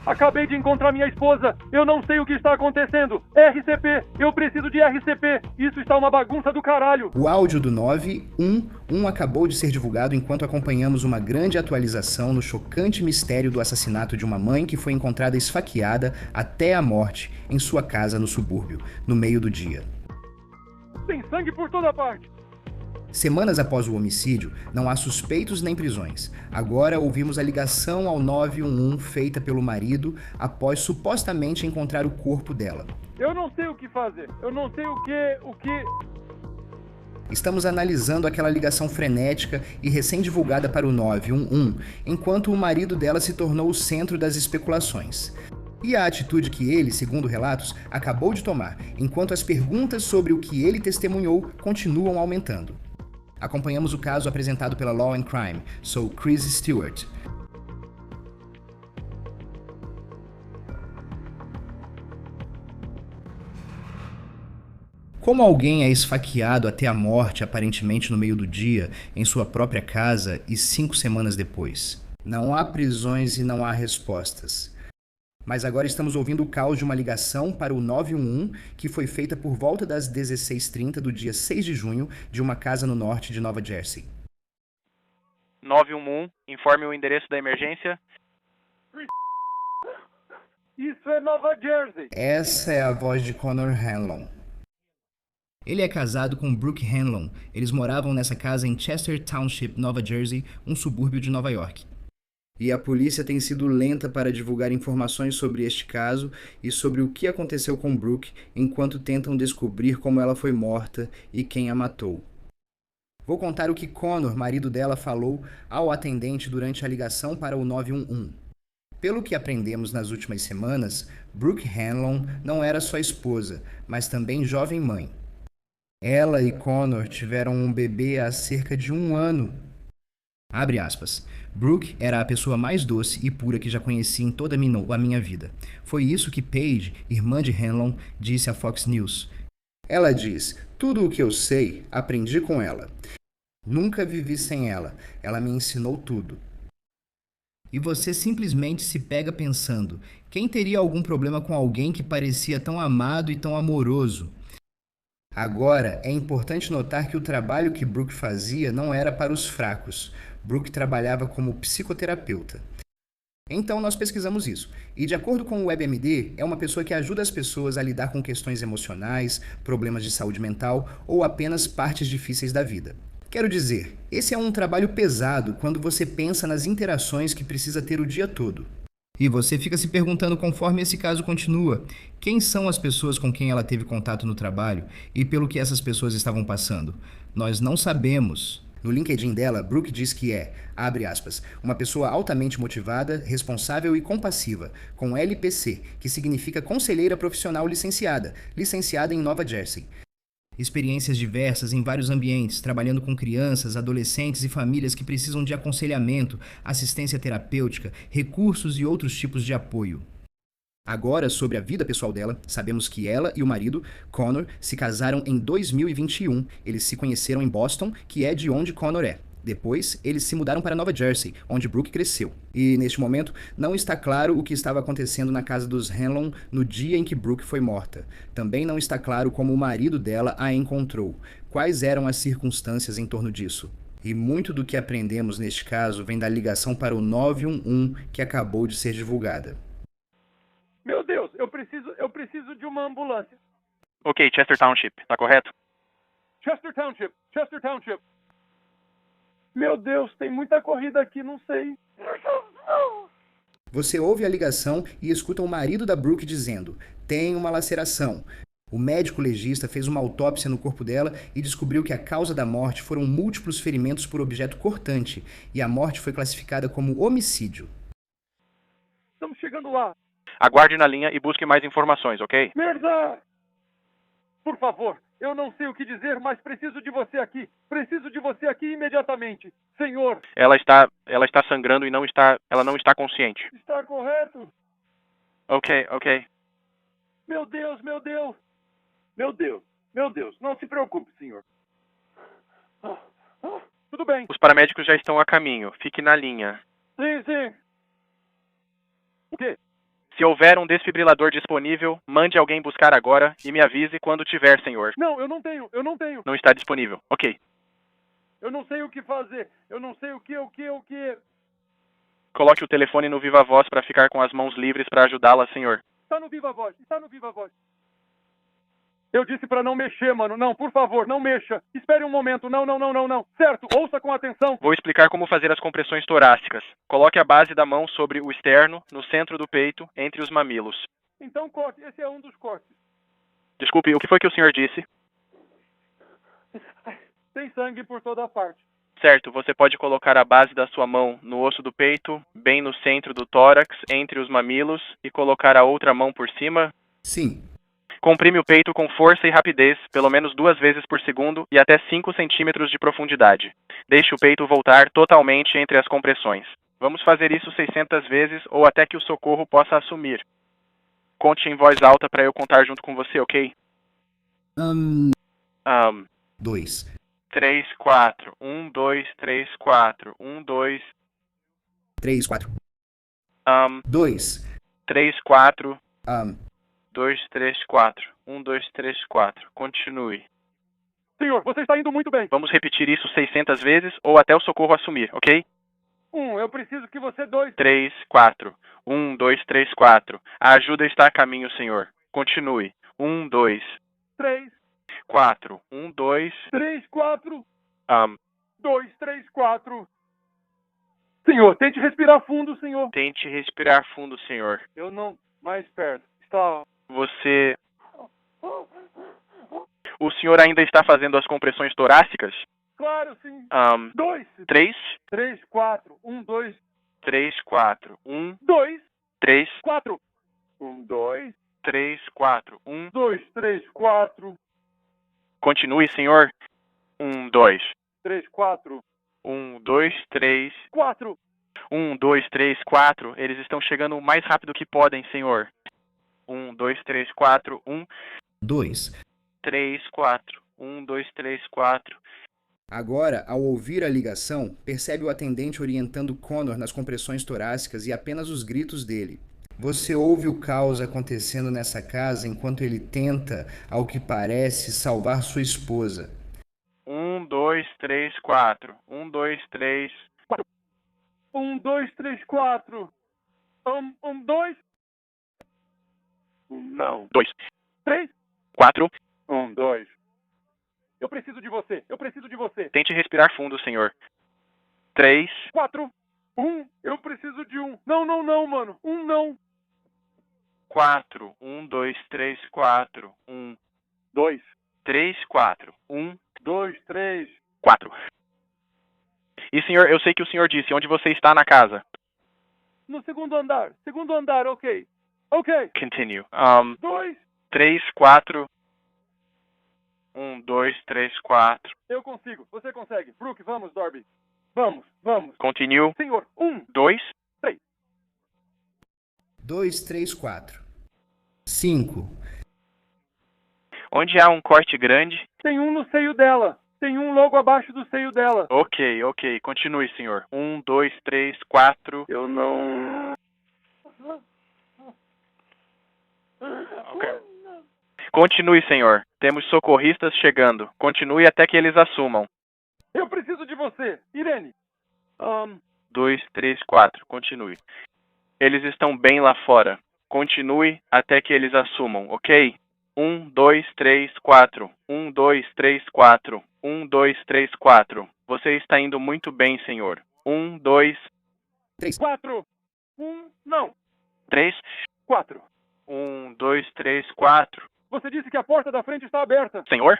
Acabei de encontrar minha esposa. Eu não sei o que está acontecendo. RCP. Eu preciso de RCP. Isso está uma bagunça do caralho. O áudio do 911 acabou de ser divulgado enquanto acompanhamos uma grande atualização no chocante mistério do assassinato de uma mãe que foi encontrada esfaqueada até a morte em sua casa no subúrbio, no meio do dia. Tem sangue por toda parte. Semanas após o homicídio, não há suspeitos nem prisões. Agora ouvimos a ligação ao 911 feita pelo marido após supostamente encontrar o corpo dela. Eu não sei o que fazer. Eu não sei o que... Estamos analisando aquela ligação frenética e recém-divulgada para o 911, enquanto o marido dela se tornou o centro das especulações. E a atitude que ele, segundo relatos, acabou de tomar, enquanto as perguntas sobre o que ele testemunhou continuam aumentando. Acompanhamos o caso apresentado pela Law and Crime. Sou Chris Stewart. Como alguém é esfaqueado até a morte, aparentemente no meio do dia, em sua própria casa e 5 semanas depois? Não há prisões e não há respostas. Mas agora estamos ouvindo o caos de uma ligação para o 911 que foi feita por volta das 16h30 do dia 6 de junho de uma casa no norte de Nova Jersey. 911, informe o endereço da emergência. Isso é Nova Jersey. Essa é a voz de Connor Hanlon. Ele é casado com Brooke Hanlon. Eles moravam nessa casa em Chester Township, Nova Jersey, um subúrbio de Nova York. E a polícia tem sido lenta para divulgar informações sobre este caso e sobre o que aconteceu com Brooke enquanto tentam descobrir como ela foi morta e quem a matou. Vou contar o que Connor, marido dela, falou ao atendente durante a ligação para o 911. Pelo que aprendemos nas últimas semanas, Brooke Hanlon não era só esposa, mas também jovem mãe. Ela e Connor tiveram um bebê há cerca de 1 ano. Abre aspas. Brooke era a pessoa mais doce e pura que já conheci em toda a minha vida. Foi isso que Paige, irmã de Hanlon, disse à Fox News. Ela diz, tudo o que eu sei, aprendi com ela. Nunca vivi sem ela. Ela me ensinou tudo. E você simplesmente se pega pensando, quem teria algum problema com alguém que parecia tão amado e tão amoroso? Agora, é importante notar que o trabalho que Brooke fazia não era para os fracos. Brooke trabalhava como psicoterapeuta. Então nós pesquisamos isso. E de acordo com o WebMD, é uma pessoa que ajuda as pessoas a lidar com questões emocionais, problemas de saúde mental ou apenas partes difíceis da vida. Quero dizer, esse é um trabalho pesado quando você pensa nas interações que precisa ter o dia todo. E você fica se perguntando conforme esse caso continua, quem são as pessoas com quem ela teve contato no trabalho e pelo que essas pessoas estavam passando? Nós não sabemos. No LinkedIn dela, Brooke diz que é, abre aspas, uma pessoa altamente motivada, responsável e compassiva, com LPC, que significa Conselheira Profissional Licenciada, licenciada em Nova Jersey. Experiências diversas em vários ambientes, trabalhando com crianças, adolescentes e famílias que precisam de aconselhamento, assistência terapêutica, recursos e outros tipos de apoio. Agora, sobre a vida pessoal dela, sabemos que ela e o marido, Connor, se casaram em 2021. Eles se conheceram em Boston, que é de onde Connor é. Depois, eles se mudaram para Nova Jersey, onde Brooke cresceu. E, neste momento, não está claro o que estava acontecendo na casa dos Hanlon no dia em que Brooke foi morta. Também não está claro como o marido dela a encontrou. Quais eram as circunstâncias em torno disso? E muito do que aprendemos neste caso vem da ligação para o 911 que acabou de ser divulgada. Meu Deus, eu preciso de uma ambulância. Ok, Chester Township, tá correto? Chester Township. Meu Deus, tem muita corrida aqui, não sei. Você ouve a ligação e escuta o marido da Brooke dizendo, tem uma laceração. O médico legista fez uma autópsia no corpo dela e descobriu que a causa da morte foram múltiplos ferimentos por objeto cortante e a morte foi classificada como homicídio. Estamos chegando lá. Aguarde na linha e busque mais informações, ok? Merda! Por favor, eu não sei o que dizer, mas preciso de você aqui. Preciso de você aqui imediatamente. Senhor! Ela está sangrando e ela não está consciente. Está correto? Ok. Meu Deus. Não se preocupe, senhor. Tudo bem. Os paramédicos já estão a caminho. Fique na linha. Sim. O quê? Se houver um desfibrilador disponível, mande alguém buscar agora e me avise quando tiver, senhor. Não, eu não tenho. Não está disponível. Ok. Eu não sei o que fazer. Eu não sei o que. Coloque o telefone no Viva Voz para ficar com as mãos livres para ajudá-la, senhor. Está no Viva Voz. Eu disse para não mexer, mano. Não, por favor, não mexa. Espere um momento. Não. Certo, ouça com atenção. Vou explicar como fazer as compressões torácicas. Coloque a base da mão sobre o externo, no centro do peito, entre os mamilos. Então corte. Esse é um dos cortes. Desculpe, o que foi que o senhor disse? Tem sangue por toda parte. Certo, você pode colocar a base da sua mão no osso do peito, bem no centro do tórax, entre os mamilos, e colocar a outra mão por cima. Sim. Comprime o peito com força e rapidez, pelo menos 2 vezes por segundo e até 5 centímetros de profundidade. Deixe o peito voltar totalmente entre as compressões. Vamos fazer isso 600 vezes ou até que o socorro possa assumir. Conte em voz alta para eu contar junto com você, ok? 2. 3, 4. 1, 2, 3, 4. 1, 2. 3, 4. 2. 3, 4. 2, 3, 4. 1, 2, 3, 4. Continue. Senhor, você está indo muito bem. Vamos repetir isso 600 vezes ou até o socorro assumir, ok? Eu preciso que você... 2. 3, 4. 1, 2, 3, 4. A ajuda está a caminho, senhor. Continue. 1, 2. 3. 4. 1, 2. 3, 4. 2, 3, 4. Senhor, tente respirar fundo, senhor. Tente respirar fundo, senhor. Eu não... Mais perto. Está... Você... O senhor ainda está fazendo as compressões torácicas? Claro, sim. 2. 3. 3, 4. 1, 2. 3, 4. 1, 2. 3. 4. 1, 2. 3, 4. 1. 2, 3, 4. Continue, senhor. 1, 2. 3, 4. 1, 2, 3. 4. 1, 2, 3, 4. Eles estão chegando o mais rápido que podem, senhor. 1, 2, 3, 4. 1, 2. 3, 4. 1, 2, 3, 4. Agora, ao ouvir a ligação, percebe o atendente orientando Connor nas compressões torácicas e apenas os gritos dele. Você ouve o caos acontecendo nessa casa enquanto ele tenta, ao que parece, salvar sua esposa. 1, 2, 3, 4. 1, 2, 3. 1, 2, 3, 4. 2. Não. 2. 3. 4. 1, 2. Eu preciso de você. Tente respirar fundo, senhor. 3. 4. 1. Eu preciso de 1. Não, mano. 1 não. 4. 1, 2, 3, 4. 1. 2. 3, 4. 1. 2, 3. 4. E, senhor, eu sei que o senhor disse onde você está na casa. No segundo andar, ok. Continue. 2. 3, 4. 1, 2, 3, 4. Eu consigo, você consegue. Brooke, vamos, Dorby. Vamos. Continue. Senhor, 1. 2. 3. 2, 3, 4. 5. Onde há um corte grande? Tem um no seio dela. Tem um logo abaixo do seio dela. Ok. Continue, senhor. 1, 2, 3, 4. Eu não... Ok. Continue, senhor. Temos socorristas chegando. Continue até que eles assumam. Eu preciso de você. Irene. 2, 3, 4. Continue. Eles estão bem lá fora. Continue até que eles assumam, ok? 1, 2, 3, 4. 1, 2, 3, 4. 1, 2, 3, 4. Você está indo muito bem, senhor. 1, 2... 3. 4. 1, não. 3. 4. 1, 2, 3, 4. Você disse que a porta da frente está aberta. Senhor?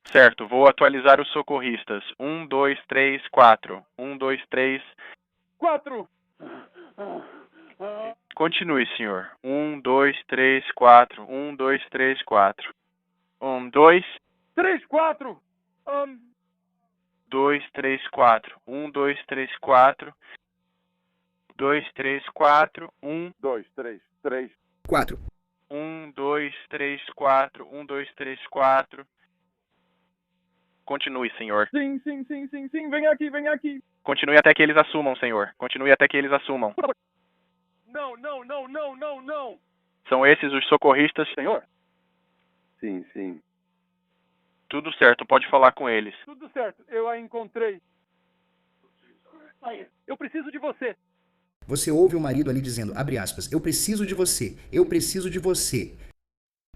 Certo, vou atualizar os socorristas. 1, 2, 3, 4. 1, 2, 3... 4. Continue, senhor. 1, 2, 3, 4. 1, 2, 3, 4. 1, 2... 3, 4. 2, 3, 4. 1, 2, 3, 4. 2, 3, 4. 1, 2, 3, 3. 4. 1, 2, 3, 4. 1, 2, 3, 4. Continue, senhor. Sim. Vem aqui. Continue até que eles assumam, senhor. Continue até que eles assumam. Não. não, não, não, não, não. São esses os socorristas? Senhor, Sim, sim. Tudo certo, pode falar com eles. tudo certo. Eu a encontrei. Eu preciso de você. Você ouve o marido ali dizendo, abre aspas, eu preciso de você, eu preciso de você.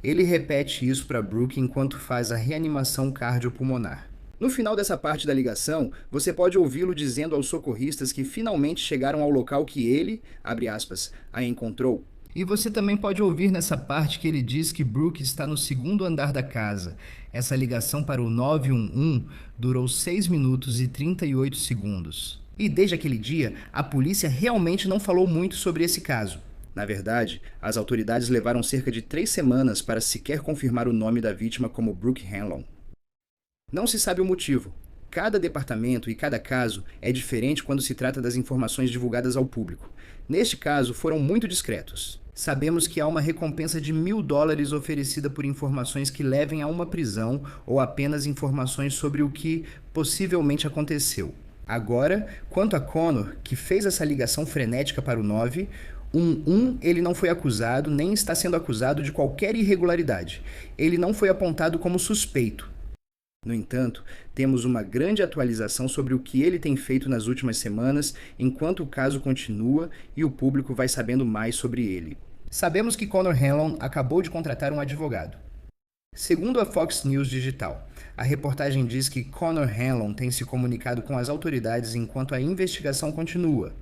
Ele repete isso para Brooke enquanto faz a reanimação cardiopulmonar. No final dessa parte da ligação, você pode ouvi-lo dizendo aos socorristas que finalmente chegaram ao local que ele, abre aspas, a encontrou. E você também pode ouvir nessa parte que ele diz que Brooke está no segundo andar da casa. Essa ligação para o 911 durou 6 minutos e 38 segundos. E desde aquele dia, a polícia realmente não falou muito sobre esse caso. Na verdade, as autoridades levaram cerca de 3 semanas para sequer confirmar o nome da vítima como Brooke Hanlon. Não se sabe o motivo. Cada departamento e cada caso é diferente quando se trata das informações divulgadas ao público. Neste caso, foram muito discretos. Sabemos que há uma recompensa de $1.000 oferecida por informações que levem a uma prisão ou apenas informações sobre o que possivelmente aconteceu. Agora, quanto a Connor, que fez essa ligação frenética para o 911, ele não foi acusado nem está sendo acusado de qualquer irregularidade. Ele não foi apontado como suspeito. No entanto, temos uma grande atualização sobre o que ele tem feito nas últimas semanas, enquanto o caso continua e o público vai sabendo mais sobre ele. Sabemos que Connor Hanlon acabou de contratar um advogado. Segundo a Fox News Digital, a reportagem diz que Connor Hanlon tem se comunicado com as autoridades enquanto a investigação continua.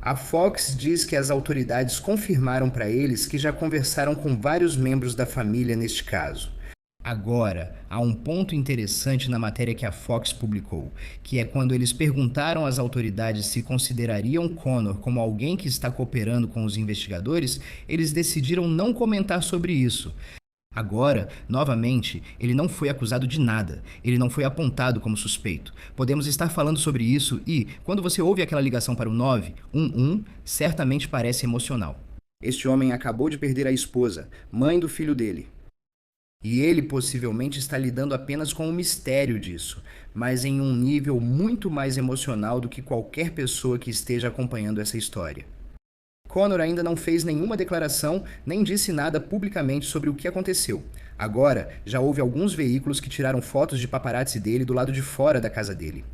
A Fox diz que as autoridades confirmaram para eles que já conversaram com vários membros da família neste caso. Agora, há um ponto interessante na matéria que a Fox publicou, que é quando eles perguntaram às autoridades se considerariam Connor como alguém que está cooperando com os investigadores, eles decidiram não comentar sobre isso. Agora, novamente, ele não foi acusado de nada, ele não foi apontado como suspeito. Podemos estar falando sobre isso e, quando você ouve aquela ligação para o 911, certamente parece emocional. Este homem acabou de perder a esposa, mãe do filho dele. E ele possivelmente está lidando apenas com o mistério disso, mas em um nível muito mais emocional do que qualquer pessoa que esteja acompanhando essa história. Connor ainda não fez nenhuma declaração, nem disse nada publicamente sobre o que aconteceu. Agora, já houve alguns veículos que tiraram fotos de paparazzi dele do lado de fora da casa dele.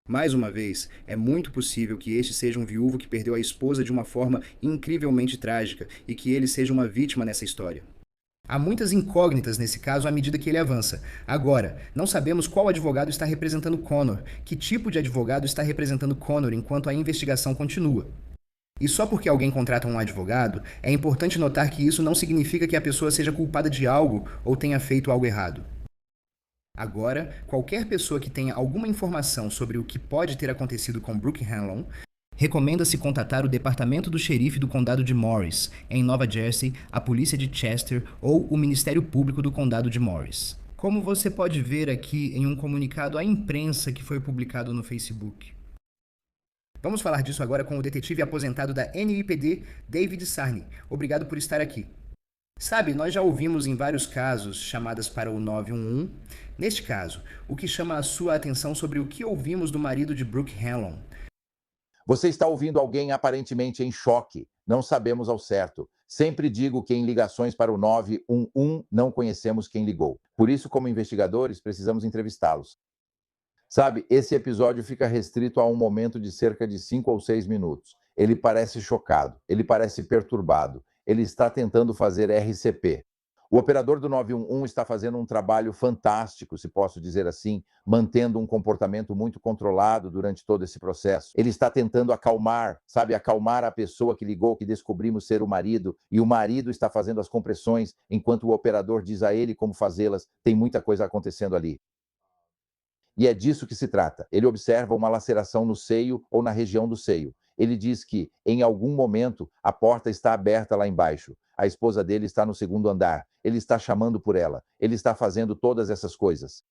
Mais uma vez, é muito possível que este seja um viúvo que perdeu a esposa de uma forma incrivelmente trágica e que ele seja uma vítima nessa história. Há muitas incógnitas nesse caso à medida que ele avança. Agora, não sabemos qual advogado está representando Connor, que tipo de advogado está representando Connor enquanto a investigação continua. E só porque alguém contrata um advogado, é importante notar que isso não significa que a pessoa seja culpada de algo ou tenha feito algo errado. Agora, qualquer pessoa que tenha alguma informação sobre o que pode ter acontecido com Brooke Hanlon, recomenda-se contatar o Departamento do Xerife do Condado de Morris, em Nova Jersey, a Polícia de Chester ou o Ministério Público do Condado de Morris. Como você pode ver aqui em um comunicado à imprensa que foi publicado no Facebook. Vamos falar disso agora com o detetive aposentado da NYPD, David Sarney. Obrigado por estar aqui. Sabe, nós já ouvimos em vários casos chamadas para o 911. Neste caso, o que chama a sua atenção sobre o que ouvimos do marido de Brooke Hanlon? Você está ouvindo alguém aparentemente em choque. Não sabemos ao certo. Sempre digo que em ligações para o 911 não conhecemos quem ligou. Por isso, como investigadores, precisamos entrevistá-los. Sabe, esse episódio fica restrito a um momento de cerca de 5 ou 6 minutos. Ele parece chocado, ele parece perturbado, ele está tentando fazer RCP. O operador do 911 está fazendo um trabalho fantástico, se posso dizer assim, mantendo um comportamento muito controlado durante todo esse processo. Ele está tentando acalmar, sabe, acalmar a pessoa que ligou, que descobrimos ser o marido, e o marido está fazendo as compressões, enquanto o operador diz a ele como fazê-las. Tem muita coisa acontecendo ali. E é disso que se trata. Ele observa uma laceração no seio ou na região do seio. Ele diz que, em algum momento, a porta está aberta lá embaixo. A esposa dele está no segundo andar. Ele está chamando por ela. Ele está fazendo todas essas coisas.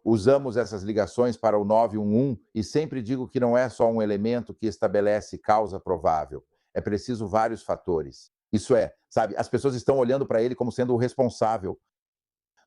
Usamos essas ligações para o 911 e sempre digo que não é só um elemento que estabelece causa provável. É preciso vários fatores. Isso é, sabe, as pessoas estão olhando para ele como sendo o responsável.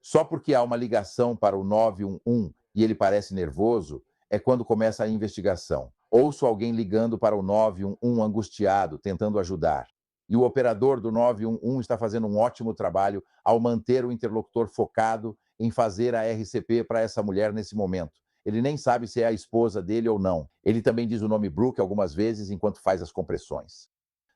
Só porque há uma ligação para o 911 e ele parece nervoso, é quando começa a investigação. Ouço alguém ligando para o 911 angustiado, tentando ajudar. E o operador do 911 está fazendo um ótimo trabalho ao manter o interlocutor focado em fazer a RCP para essa mulher nesse momento. Ele nem sabe se é a esposa dele ou não. Ele também diz o nome Brooke algumas vezes enquanto faz as compressões.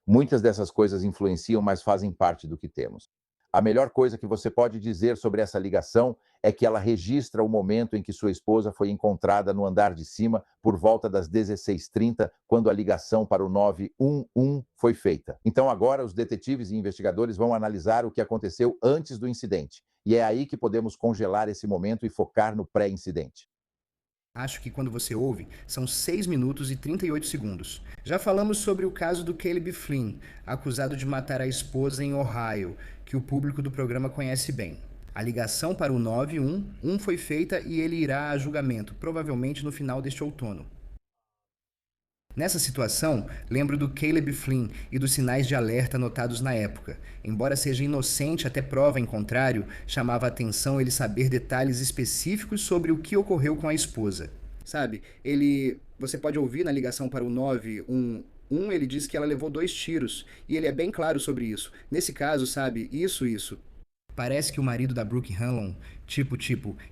Muitas dessas coisas influenciam, mas fazem parte do que temos. A melhor coisa que você pode dizer sobre essa ligação é que ela registra o momento em que sua esposa foi encontrada no andar de cima por volta das 16h30, quando a ligação para o 911 foi feita. Então agora os detetives e investigadores vão analisar o que aconteceu antes do incidente. E é aí que podemos congelar esse momento e focar no pré-incidente. Acho que quando você ouve, são 6 minutos e 38 segundos. Já falamos sobre o caso do Caleb Flynn, acusado de matar a esposa em Ohio, que o público do programa conhece bem. A ligação para o 911 foi feita e ele irá a julgamento, provavelmente no final deste outono. Nessa situação, lembro do Caleb Flynn e dos sinais de alerta notados na época. Embora seja inocente até prova em contrário, chamava a atenção ele saber detalhes específicos sobre o que ocorreu com a esposa. Sabe, você pode ouvir na ligação para o 911, ele diz que ela levou 2 tiros, e ele é bem claro sobre isso. Nesse caso, sabe, isso. Parece que o marido da Brooke Hanlon,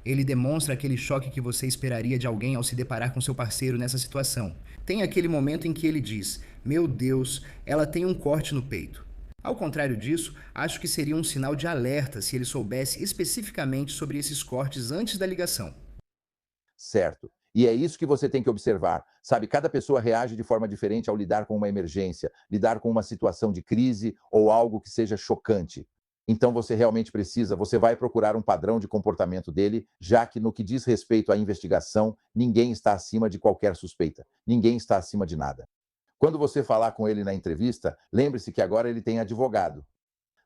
ele demonstra aquele choque que você esperaria de alguém ao se deparar com seu parceiro nessa situação. Tem aquele momento em que ele diz: "Meu Deus, ela tem um corte no peito." Ao contrário disso, acho que seria um sinal de alerta se ele soubesse especificamente sobre esses cortes antes da ligação. Certo. E é isso que você tem que observar. Sabe, cada pessoa reage de forma diferente ao lidar com uma emergência, lidar com uma situação de crise ou algo que seja chocante. Então você realmente você vai procurar um padrão de comportamento dele, já que no que diz respeito à investigação, ninguém está acima de qualquer suspeita. Ninguém está acima de nada. Quando você falar com ele na entrevista, lembre-se que agora ele tem advogado.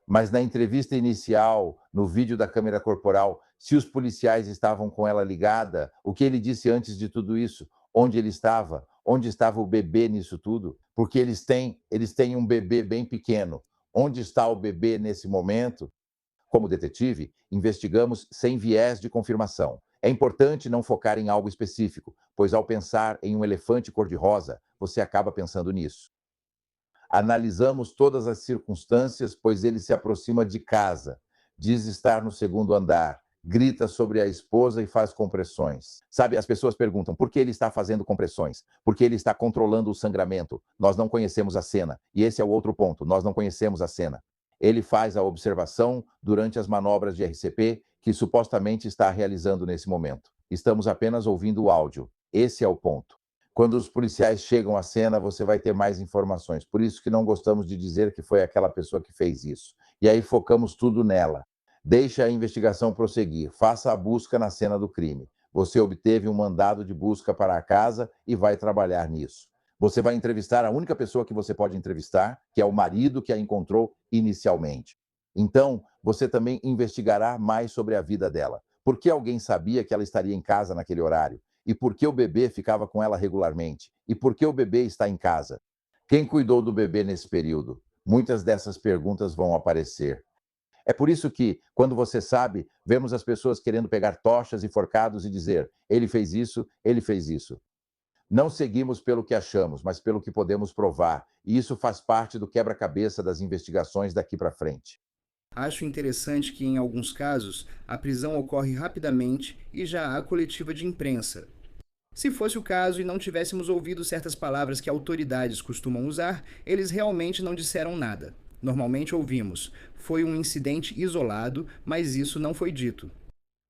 Mas na entrevista inicial, no vídeo da câmera corporal, se os policiais estavam com ela ligada, o que ele disse antes de tudo isso? Onde ele estava? Onde estava o bebê nisso tudo? Porque eles têm um bebê bem pequeno. Onde está o bebê nesse momento? Como detetive, investigamos sem viés de confirmação. É importante não focar em algo específico, pois ao pensar em um elefante cor-de-rosa, você acaba pensando nisso. Analisamos todas as circunstâncias, pois ele se aproxima de casa, diz estar no 2º andar, grita sobre a esposa e faz compressões. Sabe, as pessoas perguntam por que ele está fazendo compressões, porque ele está controlando o sangramento. Nós não conhecemos a cena, e esse é o outro ponto, nós não conhecemos a cena. Ele faz a observação durante as manobras de RCP que supostamente está realizando nesse momento. Estamos apenas ouvindo o áudio. Esse é o ponto. Quando os policiais chegam à cena, você vai ter mais informações. Por isso que não gostamos de dizer que foi aquela pessoa que fez isso. E aí focamos tudo nela. Deixe a investigação prosseguir. Faça a busca na cena do crime. Você obteve um mandado de busca para a casa e vai trabalhar nisso. Você vai entrevistar a única pessoa que você pode entrevistar, que é o marido que a encontrou inicialmente. Então, você também investigará mais sobre a vida dela. Por que alguém sabia que ela estaria em casa naquele horário? E por que o bebê ficava com ela regularmente? E por que o bebê está em casa? Quem cuidou do bebê nesse período? Muitas dessas perguntas vão aparecer. É por isso que, quando você sabe, vemos as pessoas querendo pegar tochas e forcados e dizer: ele fez isso, ele fez isso. Não seguimos pelo que achamos, mas pelo que podemos provar. E isso faz parte do quebra-cabeça das investigações daqui para frente. Acho interessante que, em alguns casos, a prisão ocorre rapidamente e já há coletiva de imprensa. Se fosse o caso e não tivéssemos ouvido certas palavras que autoridades costumam usar, eles realmente não disseram nada. Normalmente ouvimos: foi um incidente isolado, mas isso não foi dito.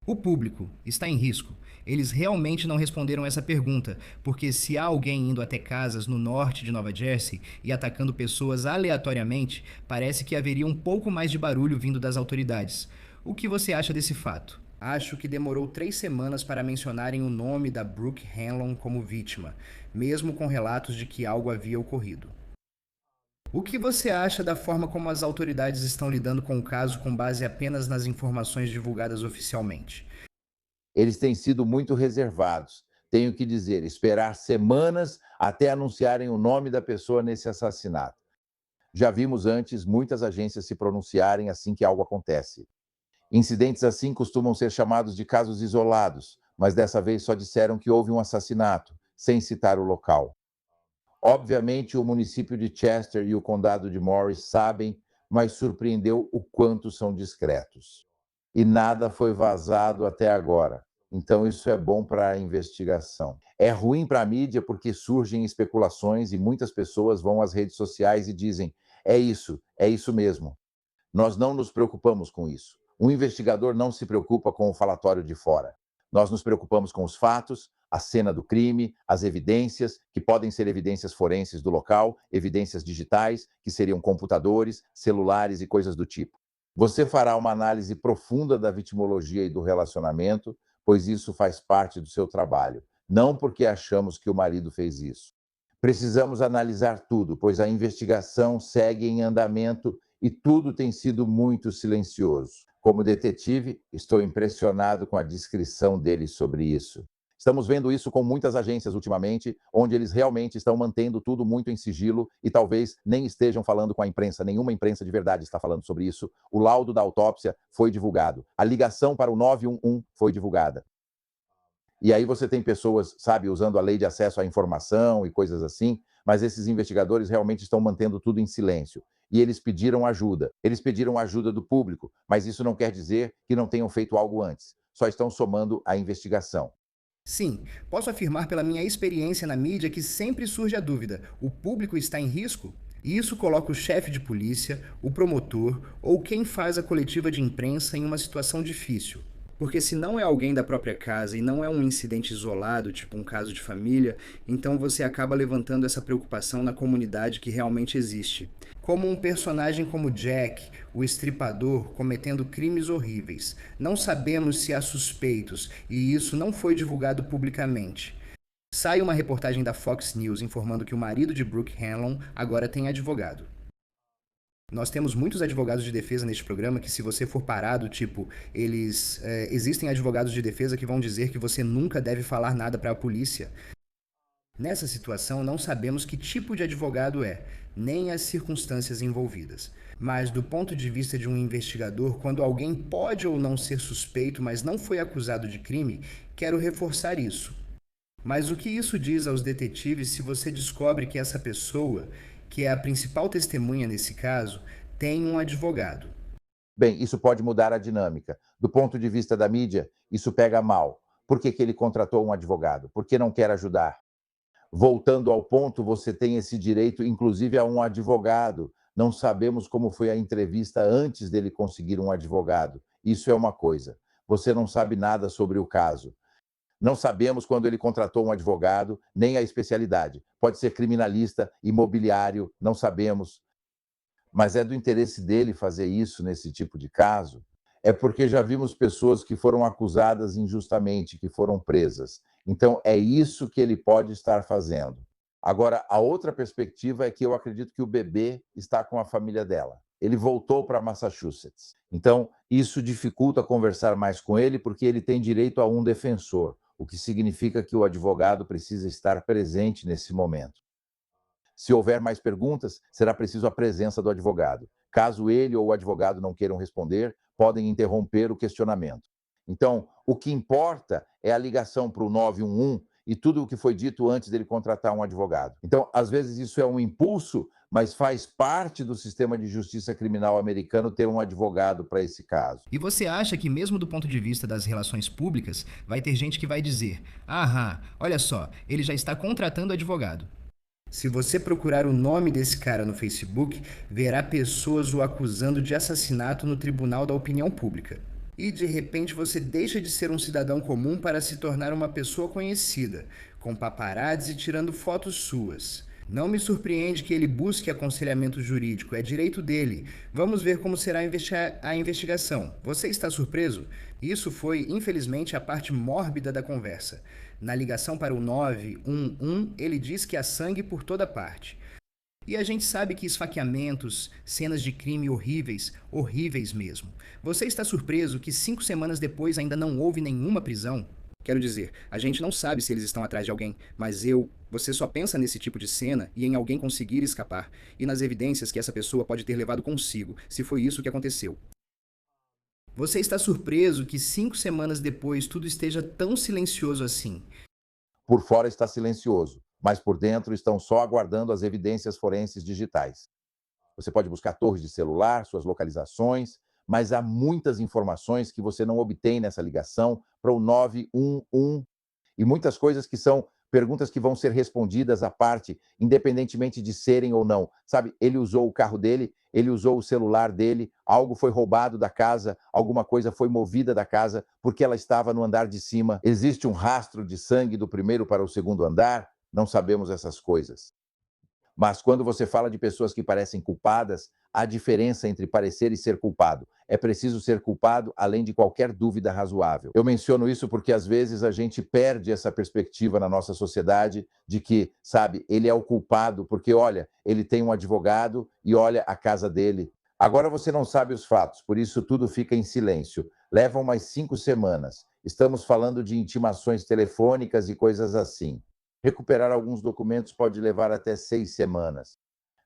O público está em risco. Eles realmente não responderam essa pergunta, porque se há alguém indo até casas no norte de Nova Jersey e atacando pessoas aleatoriamente, parece que haveria um pouco mais de barulho vindo das autoridades. O que você acha desse fato? Acho que demorou 3 semanas para mencionarem o nome da Brooke Hanlon como vítima, mesmo com relatos de que algo havia ocorrido. O que você acha da forma como as autoridades estão lidando com o caso com base apenas nas informações divulgadas oficialmente? Eles têm sido muito reservados. Tenho que dizer, esperar semanas até anunciarem o nome da pessoa nesse assassinato. Já vimos antes muitas agências se pronunciarem assim que algo acontece. Incidentes assim costumam ser chamados de casos isolados, mas dessa vez só disseram que houve um assassinato, sem citar o local. Obviamente, o município de Chester e o condado de Morris sabem, mas surpreendeu o quanto são discretos. E nada foi vazado até agora. Então, isso é bom para a investigação. É ruim para a mídia porque surgem especulações e muitas pessoas vão às redes sociais e dizem: é isso mesmo. Nós não nos preocupamos com isso. Um investigador não se preocupa com o falatório de fora. Nós nos preocupamos com os fatos, a cena do crime, as evidências, que podem ser evidências forenses do local, evidências digitais, que seriam computadores, celulares e coisas do tipo. Você fará uma análise profunda da vitimologia e do relacionamento, pois isso faz parte do seu trabalho, não porque achamos que o marido fez isso. Precisamos analisar tudo, pois a investigação segue em andamento e tudo tem sido muito silencioso. Como detetive, estou impressionado com a descrição dele sobre isso. Estamos vendo isso com muitas agências ultimamente, onde eles realmente estão mantendo tudo muito em sigilo e talvez nem estejam falando com a imprensa. Nenhuma imprensa de verdade está falando sobre isso. O laudo da autópsia foi divulgado. A ligação para o 911 foi divulgada. E aí você tem pessoas, sabe, usando a lei de acesso à informação e coisas assim, mas esses investigadores realmente estão mantendo tudo em silêncio. E eles pediram ajuda. Eles pediram ajuda do público, mas isso não quer dizer que não tenham feito algo antes. Só estão somando a investigação. Sim, posso afirmar pela minha experiência na mídia que sempre surge a dúvida: o público está em risco? E isso coloca o chefe de polícia, o promotor ou quem faz a coletiva de imprensa em uma situação difícil. Porque se não é alguém da própria casa e não é um incidente isolado, tipo um caso de família, então você acaba levantando essa preocupação na comunidade que realmente existe. Como um personagem como Jack, o estripador, cometendo crimes horríveis. Não sabemos se há suspeitos e isso não foi divulgado publicamente. Sai uma reportagem da Fox News informando que o marido de Brooke Hanlon agora tem advogado. Nós temos muitos advogados de defesa neste programa que, se você for parado, existem advogados de defesa que vão dizer que você nunca deve falar nada para a polícia. Nessa situação, não sabemos que tipo de advogado é, nem as circunstâncias envolvidas. Mas, do ponto de vista de um investigador, quando alguém pode ou não ser suspeito, mas não foi acusado de crime, quero reforçar isso. Mas o que isso diz aos detetives se você descobre que essa pessoa, que é a principal testemunha nesse caso, tem um advogado? Bem, isso pode mudar a dinâmica. Do ponto de vista da mídia, isso pega mal. Por que ele contratou um advogado? Por que não quer ajudar? Voltando ao ponto, você tem esse direito, inclusive, a um advogado. Não sabemos como foi a entrevista antes dele conseguir um advogado. Isso é uma coisa. Você não sabe nada sobre o caso. Não sabemos quando ele contratou um advogado, nem a especialidade. Pode ser criminalista, imobiliário, não sabemos. Mas é do interesse dele fazer isso nesse tipo de caso? É porque já vimos pessoas que foram acusadas injustamente, que foram presas. Então, é isso que ele pode estar fazendo. Agora, a outra perspectiva é que eu acredito que o bebê está com a família dela. Ele voltou para Massachusetts. Então, isso dificulta conversar mais com ele, porque ele tem direito a um defensor, o que significa que o advogado precisa estar presente nesse momento. Se houver mais perguntas, será preciso a presença do advogado. Caso ele ou o advogado não queiram responder, podem interromper o questionamento. Então, o que importa é a ligação para o 911 e tudo o que foi dito antes dele contratar um advogado. Então, às vezes isso é um impulso, mas faz parte do sistema de justiça criminal americano ter um advogado para esse caso. E você acha que, mesmo do ponto de vista das relações públicas, vai ter gente que vai dizer: aham, olha só, ele já está contratando advogado. Se você procurar o nome desse cara no Facebook, verá pessoas o acusando de assassinato no Tribunal da Opinião Pública. E de repente você deixa de ser um cidadão comum para se tornar uma pessoa conhecida, com paparazzi tirando fotos suas. Não me surpreende que ele busque aconselhamento jurídico, é direito dele. Vamos ver como será a investigação. Você está surpreso? Isso foi, infelizmente, a parte mórbida da conversa. Na ligação para o 911, ele diz que há sangue por toda parte. E a gente sabe que esfaqueamentos, cenas de crime horríveis, horríveis mesmo. Você está surpreso que 5 semanas depois ainda não houve nenhuma prisão? Quero dizer, a gente não sabe se eles estão atrás de alguém, mas você só pensa nesse tipo de cena e em alguém conseguir escapar, e nas evidências que essa pessoa pode ter levado consigo, se foi isso que aconteceu. Você está surpreso que 5 semanas depois tudo esteja tão silencioso assim? Por fora está silencioso. mas por dentro estão só aguardando as evidências forenses digitais. Você pode buscar torres de celular, suas localizações, mas há muitas informações que você não obtém nessa ligação para o 911 e muitas coisas que são perguntas que vão ser respondidas à parte, independentemente de serem ou não. Sabe, ele usou o carro dele, ele usou o celular dele, algo foi roubado da casa, alguma coisa foi movida da casa porque ela estava no andar de cima. Existe um rastro de sangue do primeiro para o segundo andar? Não sabemos essas coisas. Mas quando você fala de pessoas que parecem culpadas, há diferença entre parecer e ser culpado. É preciso ser culpado além de qualquer dúvida razoável. Eu menciono isso porque às vezes a gente perde essa perspectiva na nossa sociedade de que, sabe, ele é o culpado porque, olha, ele tem um advogado e olha a casa dele. Agora você não sabe os fatos, por isso tudo fica em silêncio. Levam mais 5 semanas. Estamos falando de intimações telefônicas e coisas assim. Recuperar alguns documentos pode levar até 6 semanas.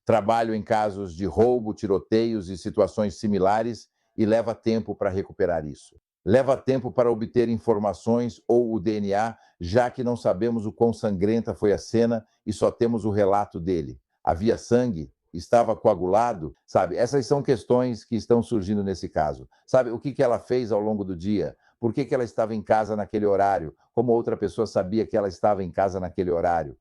Trabalho em casos de roubo, tiroteios e situações similares e leva tempo para recuperar isso. Leva tempo para obter informações ou o DNA, já que não sabemos o quão sangrenta foi a cena e só temos o relato dele. Havia sangue? Estava coagulado? Sabe, essas são questões que estão surgindo nesse caso. Sabe, o que ela fez ao longo do dia? Por que ela estava em casa naquele horário? Como outra pessoa sabia que ela estava em casa naquele horário?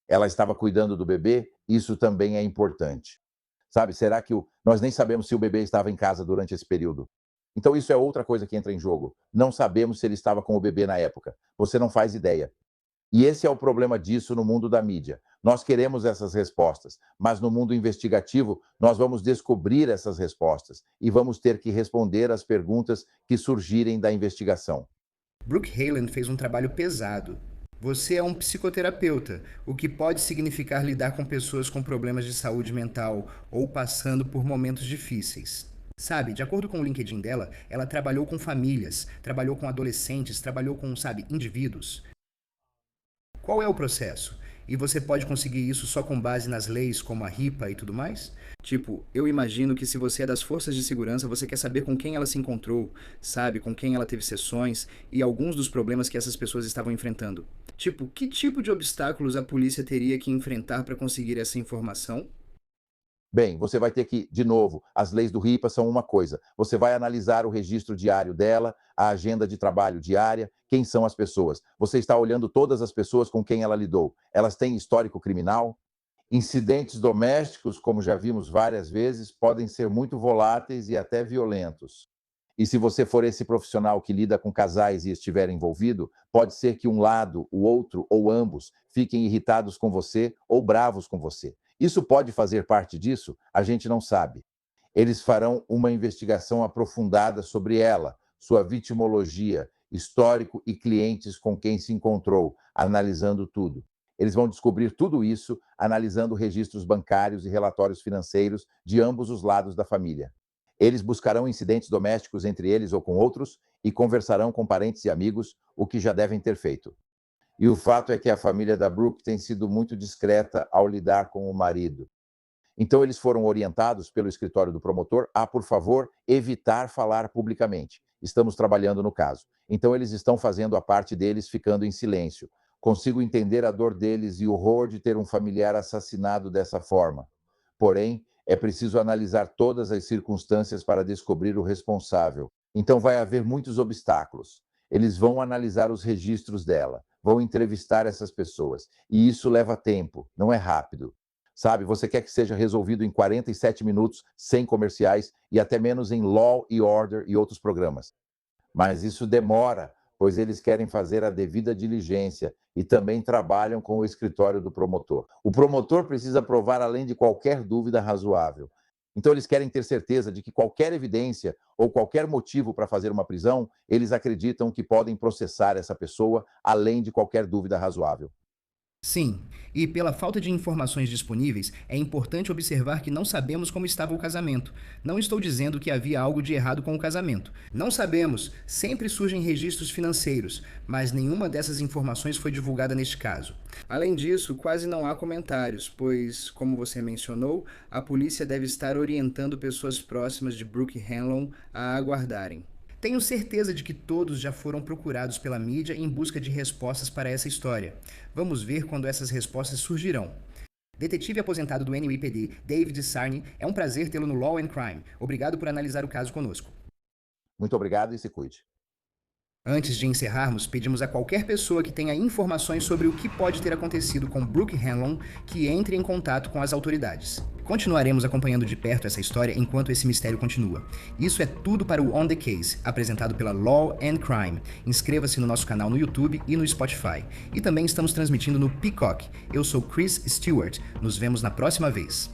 Ela estava cuidando do bebê? Isso também é importante. Sabe, será que nós nem sabemos se o bebê estava em casa durante esse período? Então isso é outra coisa que entra em jogo. Não sabemos se ele estava com o bebê na época. Você não faz ideia. E esse é o problema disso no mundo da mídia. Nós queremos essas respostas, mas no mundo investigativo nós vamos descobrir essas respostas e vamos ter que responder às perguntas que surgirem da investigação. Brooke Halen fez um trabalho pesado. Você é um psicoterapeuta, o que pode significar lidar com pessoas com problemas de saúde mental ou passando por momentos difíceis. Sabe, de acordo com o LinkedIn dela, ela trabalhou com famílias, trabalhou com adolescentes, trabalhou com, sabe, indivíduos. Qual é o processo? E você pode conseguir isso só com base nas leis como a RIPA e tudo mais? Tipo, eu imagino que se você é das forças de segurança, você quer saber com quem ela se encontrou, sabe, com quem ela teve sessões e alguns dos problemas que essas pessoas estavam enfrentando. Tipo, que tipo de obstáculos a polícia teria que enfrentar para conseguir essa informação? Bem, você vai ter que, de novo, as leis do RIPA são uma coisa. Você vai analisar o registro diário dela, a agenda de trabalho diária, quem são as pessoas. Você está olhando todas as pessoas com quem ela lidou. Elas têm histórico criminal? Incidentes domésticos, como já vimos várias vezes, podem ser muito voláteis e até violentos. E se você for esse profissional que lida com casais e estiver envolvido, pode ser que um lado, o outro ou ambos fiquem irritados com você ou bravos com você. Isso pode fazer parte disso? A gente não sabe. Eles farão uma investigação aprofundada sobre ela, sua vitimologia, histórico e clientes com quem se encontrou, analisando tudo. Eles vão descobrir tudo isso analisando registros bancários e relatórios financeiros de ambos os lados da família. Eles buscarão incidentes domésticos entre eles ou com outros e conversarão com parentes e amigos, o que já devem ter feito. E o fato é que a família da Brooke tem sido muito discreta ao lidar com o marido. Então eles foram orientados pelo escritório do promotor a, por favor, evitar falar publicamente. Estamos trabalhando no caso. Então eles estão fazendo a parte deles ficando em silêncio. Consigo entender a dor deles e o horror de ter um familiar assassinado dessa forma. Porém, é preciso analisar todas as circunstâncias para descobrir o responsável. Então vai haver muitos obstáculos. Eles vão analisar os registros dela, vão entrevistar essas pessoas. E isso leva tempo, não é rápido. Sabe, você quer que seja resolvido em 47 minutos, sem comerciais, e até menos em Law e Order e outros programas. Mas isso demora, pois eles querem fazer a devida diligência e também trabalham com o escritório do promotor. O promotor precisa provar além de qualquer dúvida razoável. Então eles querem ter certeza de que qualquer evidência ou qualquer motivo para fazer uma prisão, eles acreditam que podem processar essa pessoa além de qualquer dúvida razoável. Sim, e pela falta de informações disponíveis, é importante observar que não sabemos como estava o casamento. Não estou dizendo que havia algo de errado com o casamento. Não sabemos, sempre surgem registros financeiros, mas nenhuma dessas informações foi divulgada neste caso. Além disso, quase não há comentários, pois, como você mencionou, a polícia deve estar orientando pessoas próximas de Brooke Hanlon a aguardarem. Tenho certeza de que todos já foram procurados pela mídia em busca de respostas para essa história. Vamos ver quando essas respostas surgirão. Detetive aposentado do NYPD, David Sarney, é um prazer tê-lo no Law and Crime. Obrigado por analisar o caso conosco. Muito obrigado e se cuide. Antes de encerrarmos, pedimos a qualquer pessoa que tenha informações sobre o que pode ter acontecido com Brooke Hanlon que entre em contato com as autoridades. Continuaremos acompanhando de perto essa história enquanto esse mistério continua. Isso é tudo para o On The Case, apresentado pela Law and Crime. Inscreva-se no nosso canal no YouTube e no Spotify. E também estamos transmitindo no Peacock. Eu sou Chris Stewart. Nos vemos na próxima vez.